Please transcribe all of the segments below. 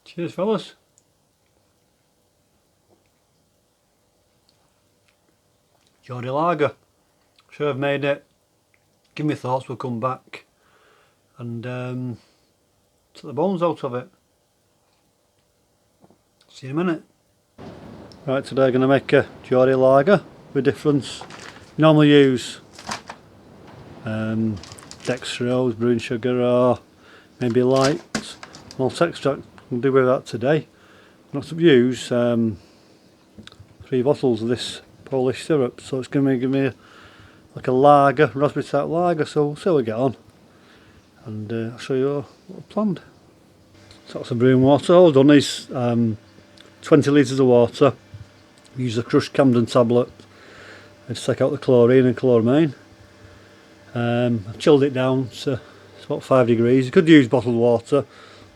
Cheers fellas. Geordie lager. Sure I've made it. Give me thoughts, we'll come back and take the bones out of it. See you in a minute. Right, today I'm going to make a Geordie lager with difference. Normally use dextrose, brewing sugar, or maybe light malt extract. We'll do with that today. I'm going to use 3 bottles of this Polish syrup, so it's going to give me like a lager, raspberry type lager, so we'll see how we get on and I'll show you what I've planned. So that's some brewing water. All I've done is 20 litres of water, use a crushed Camden tablet and take out the chlorine and chloramine. I've chilled it down to it's about 5 degrees. You could use bottled water,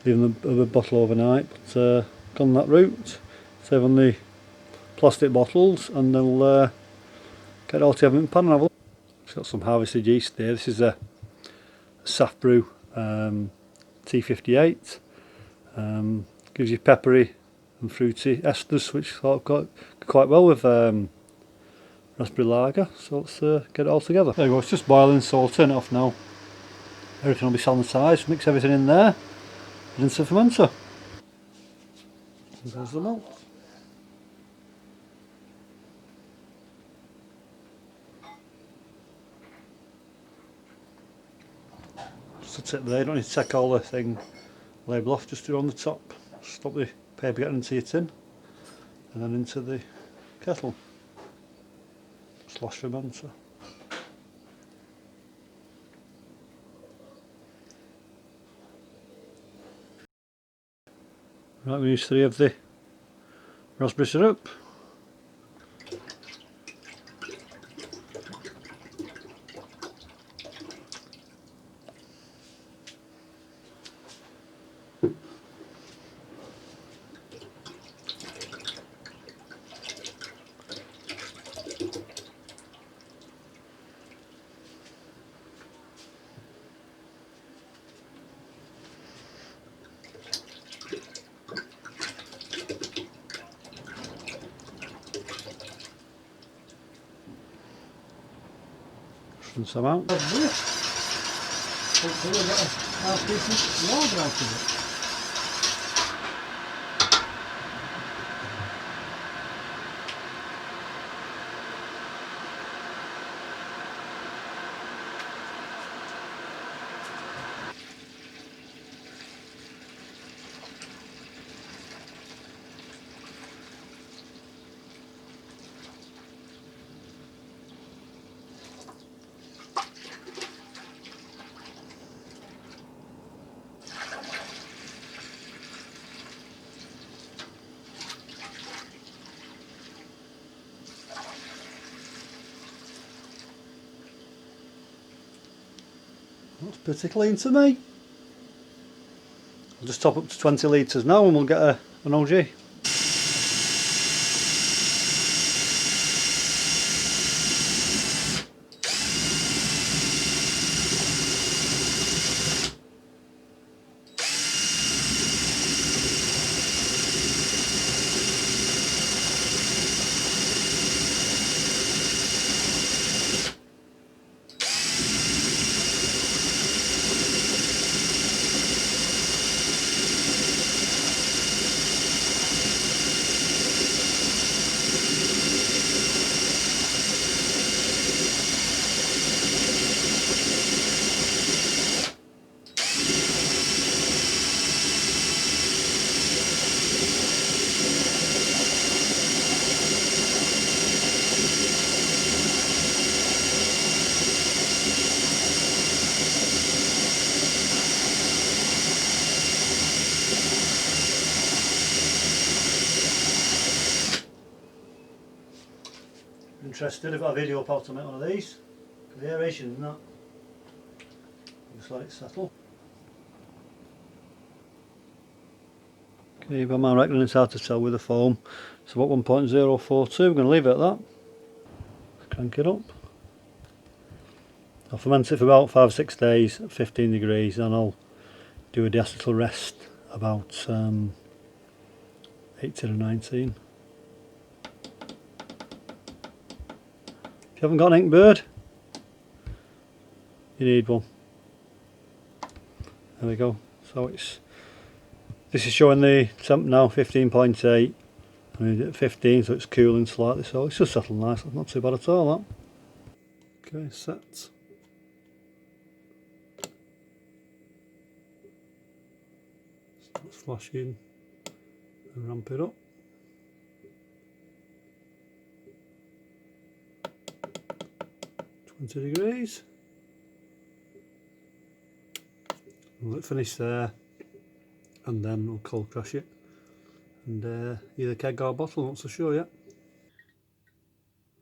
leave the bottle overnight, but gone that route, save on the plastic bottles, and then we'll get it all together in the pan and have a look. It's got some harvested yeast there. This is a Safbrew T58. Gives you peppery and fruity esters, which sort of go quite well with raspberry lager. So let's get it all together. There you go, it's just boiling, so I'll turn it off now. Everything will be sanitised, mix everything in there, and into the fermenter. And there's the malt. Just a tip there, you don't need to take all the thing label off, just do it on the top. Stop the paper getting into your tin and then into the kettle. Slash fermenter. Right, we use 3 of the raspberry syrup. Some out. Hopefully we'll get a half decent lager out of it. Looks pretty clean to me. I'll just top up to 20 litres now and we'll get an OG. Interested, I've got a video up how to make one of these. The aeration and that. Just let it settle. Okay, but I'm reckoning it's hard to tell with the foam. It's about 1.042, we're going to leave it at that. Crank it up. I'll ferment it for about 5 or 6 days at 15 degrees, and I'll do a degassing rest about 18 and 19. If you haven't got an ink bird, you need one. There we go. So this is showing the temp now, 15.8. I need it at 15, so it's cooling slightly, so it's just settled nice. Not too bad at all, that. Okay, set. Let's flash in and ramp it up. £20. We'll let it finish there, and then we'll cold crash it, and either keg or bottle, not so sure yet.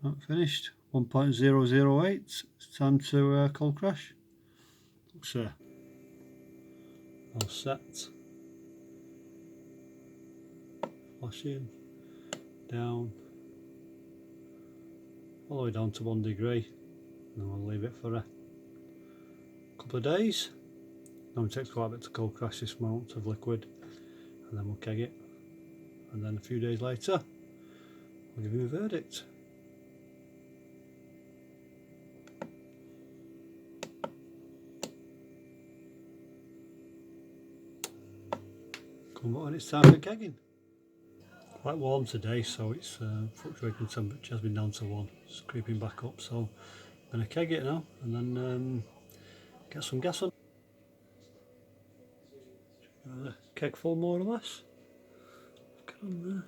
That's finished. 1.008. It's time to cold crash. Looks all set. Flash in, down, all the way down to 1 degree, and then we'll leave it for a couple of days. Now it takes quite a bit to cold crash this amount of liquid, and then we'll keg it, and then a few days later we'll give you a verdict. Come on, and it's time for kegging. Quite warm today, so it's fluctuating temperature has been down to 1. It's creeping back up, so I'm going to keg it now and then get some gas on. The keg full more or less. Get on there.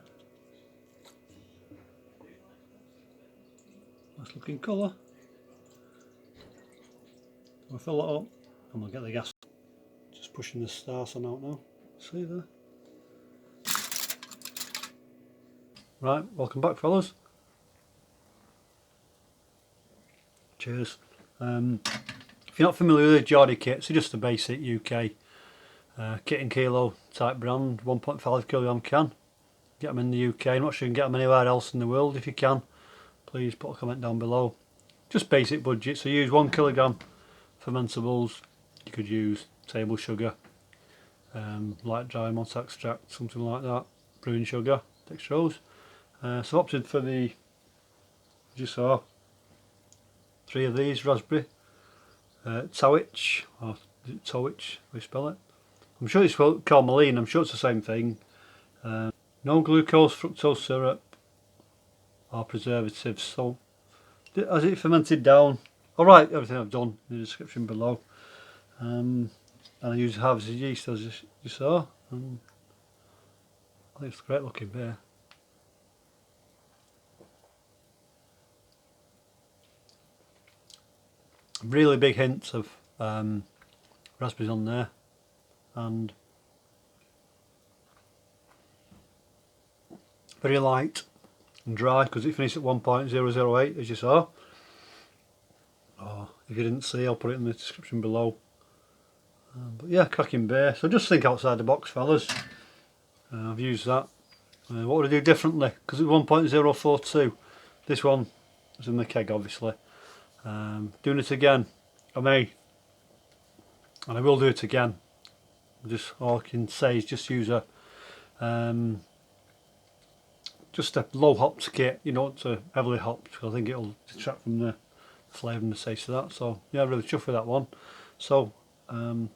Nice looking colour. We'll fill it up and we'll get the gas. Just pushing the starts on out now. See there? Right, welcome back fellas. Cheers. If you're not familiar with the Geordie kits, they're just a basic UK kit and kilo type brand, 1.5 kilogram can. Get them in the UK. I'm not sure you can get them anywhere else in the world. If you can, please put a comment down below. Just basic budget, so use 1 kilogram fermentables. You could use table sugar, light dry malt extract, something like that, brewing sugar, dextrose. So opted for the, as you saw, 3 of these raspberry, towicz, or towicz, we spell it. I'm sure it's called Cormeline, I'm sure it's the same thing. No glucose, fructose syrup or preservatives. So has it fermented down? Alright, everything I've done in the description below. And I use halves of yeast as you saw. And I think it's a great looking beer. Really big hints of raspberries on there, and very light and dry because it finished at 1.008 as you saw. Oh, if you didn't see, I'll put it in the description below. But yeah, cracking beer. So just think outside the box fellas. I've used that. What would I do differently? Because it's 1.042. This one is in the keg obviously. Doing it again, I may, and I will do it again. Just all I can say is just use a just a low hopped kit. You don't want to heavily hopped because I think it'll detract from the flavour and the taste of that. So yeah, really chuffed with that one. So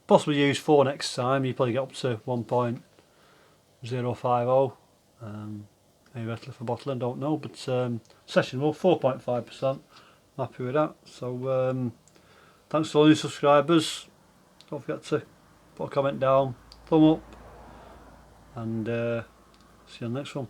possibly use 4 next time. You probably get up to 1.050. Maybe better for bottling, don't know. But session well, 4.5%. Happy with that. So thanks to all new subscribers. Don't forget to put a comment down, thumb up, and see you on the next one.